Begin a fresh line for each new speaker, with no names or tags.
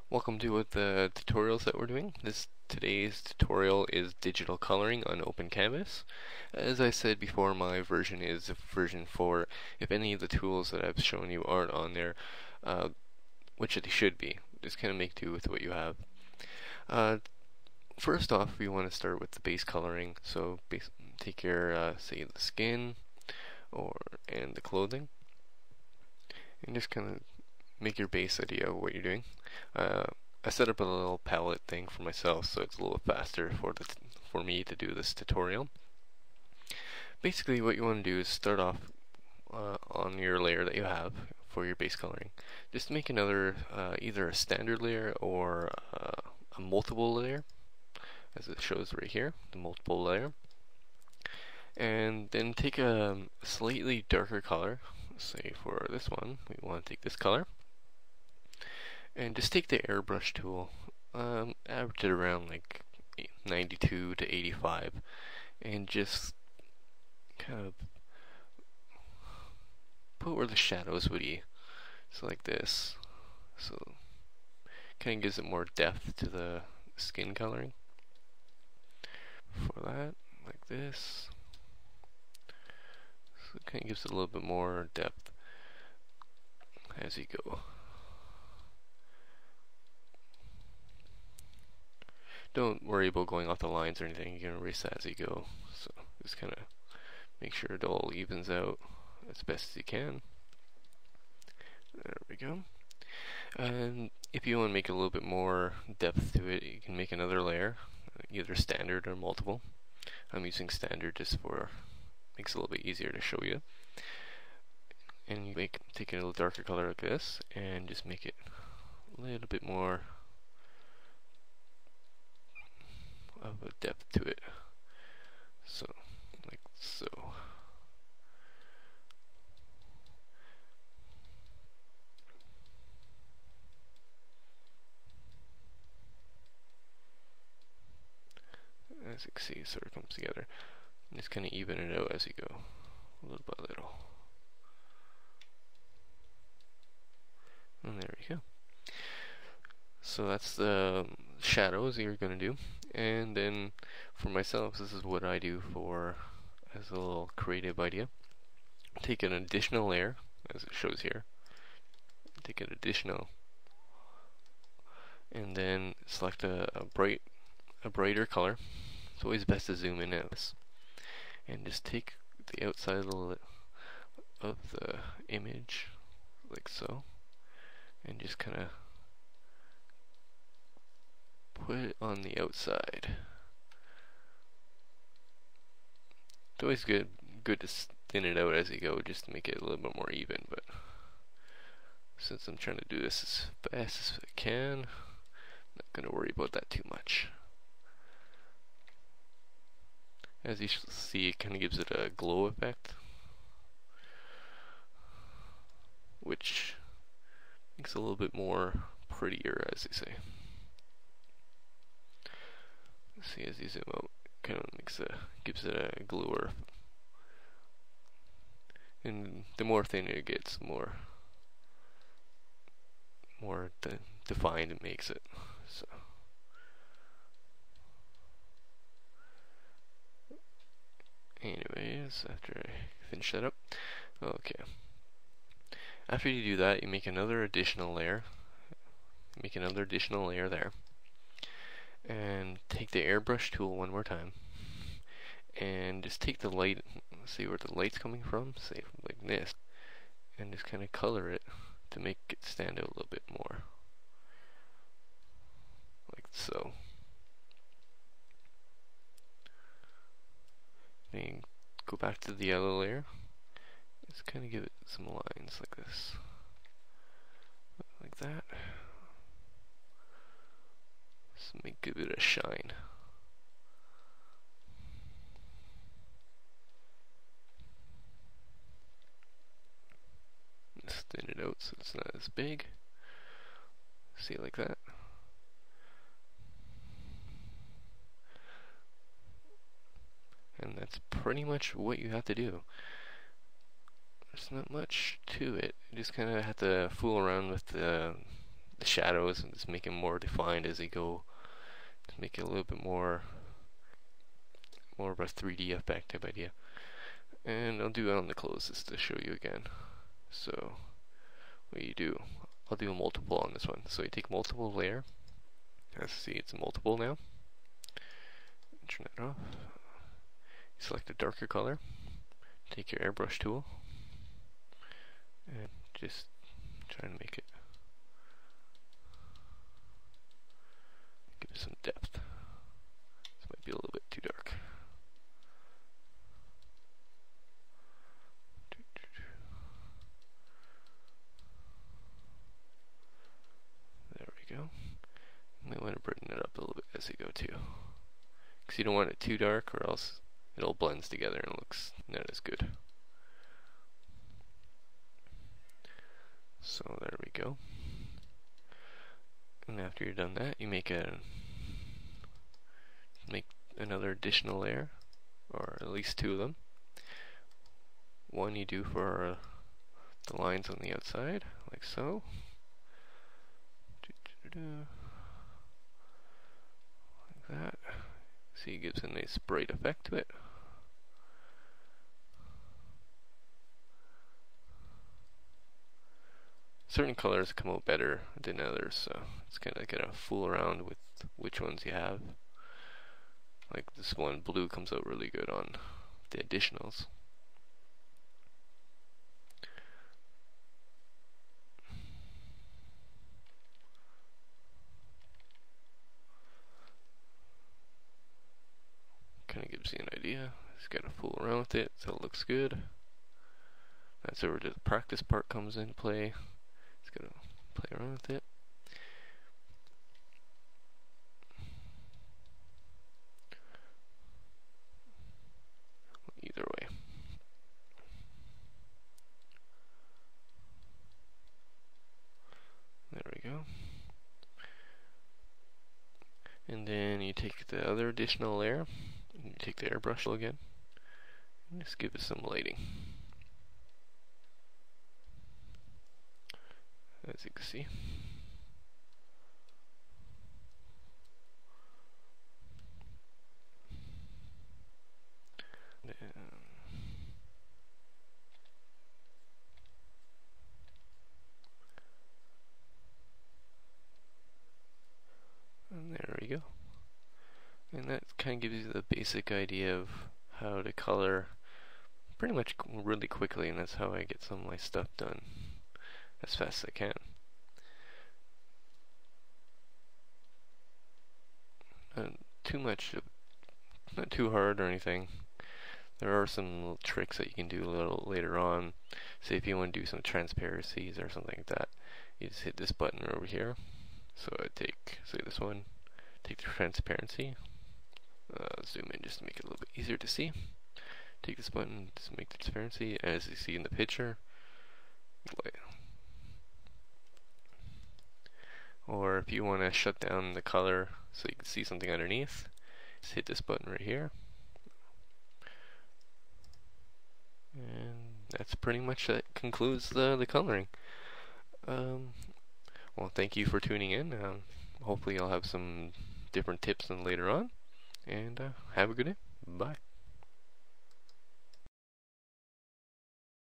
Welcome to the tutorials that we're doing. Today's tutorial is digital coloring on OpenCanvas. As I said before, my version is version 4. If any of the tools that I've shown you aren't on there, which they should be, just kind of make do with what you have. First off, we want to start with the base coloring. So take your, say, the skin and the clothing, and just kind of make your base idea of what you're doing. I set up a little palette thing for myself, so it's a little faster for me to do this tutorial. Basically, what you want to do is start off on your layer that you have for your base coloring. Just make another either a standard layer or a multiple layer, as it shows right here, the multiple layer. And then take a slightly darker color. Say for this one, we want to take this color. And just take the airbrush tool, average it around like 92 to 85, and just kind of put where the shadows would be. So like this. So kind of gives it more depth to the skin coloring. For that, like this. So it kind of gives it a little bit more depth as you go. Don't worry about going off the lines or anything, you can erase that as you go. So just kind of make sure it all evens out as best as you can. There we go. And if you want to make a little bit more depth to it, you can make another layer, either standard or multiple. I'm using standard just for, makes it a little bit easier to show you. And you take a little darker color like this, and just make it a little bit more of a depth to it. So, like so. As you can see, it sort of comes together. And just kind of even it out as you go, little by little. And there we go. So that's the shadows you're going to do. And then for myself, this is what I do as a little creative idea. Take an additional layer, as it shows here. Take an additional, and then select a brighter color. It's always best to zoom in at this, and just take the outside of the image, like so, and just kind of put it on the outside. It's always good to thin it out as you go, just to make it a little bit more even, but since I'm trying to do this as fast as I can, I'm not going to worry about that too much. As you see, it kind of gives it a glow effect, which makes it a little bit more prettier, as they say. See, as you zoom out, kind of gives it a glow. And the more thin it gets, more defined it makes it. So, anyways, after I finish that up, okay. After you do that, you make another additional layer. Make another additional layer there. And take the airbrush tool one more time, and just take the light, see where the light's coming from, say like this, and just kind of color it to make it stand out a little bit more, like so. Then go back to the yellow layer, just kind of give it some lines like this, like that. Give it a shine. Just thin it out so it's not as big. See, like that. And that's pretty much what you have to do. There's not much to it. You just kind of have to fool around with the the shadows and just make them more defined as they go, to make it a little bit more of a 3D effect type idea. And I'll do it on the clothes just to show you again. So what you do, I'll do a multiple on this one. So you take multiple layer. Let's see, it's a multiple now. Turn that off. Select a darker color. Take your airbrush tool and just try to make it, give it some depth. This might be a little bit too dark. There we go. You might want to brighten it up a little bit as you go too, because you don't want it too dark, or else it all blends together and looks not as good. So there we go. And after you're done that, you make another additional layer, or at least two of them. One you do for the lines on the outside, like so. Like that. See, it gives a nice bright effect to it. Certain colors come out better than others, so it's kind of gotta fool around with which ones you have. Like this one, blue comes out really good on the additionals. Kind of gives you an idea. Just gotta fool around with it so it looks good. That's where the practice part comes into play. Just gotta play around with it. Either way. There we go. And then you take the other additional layer, and you take the airbrush tool again, and just give it some lighting. As you can see. And there we go. And that kind of gives you the basic idea of how to color pretty much really quickly, and that's how I get some of my stuff done as fast as I can. Not too hard or anything. There are some little tricks that you can do a little later on. Say if you want to do some transparencies or something like that, you just hit this button over here. So I take, say this one, take the transparency, zoom in just to make it a little bit easier to see. Take this button, just make the transparency, as you see in the picture. Or if you want to shut down the color so you can see something underneath, just hit this button right here. And that's pretty much that concludes the coloring. Well, thank you for tuning in. Hopefully I'll have some different tips later on. And have a good day. Bye.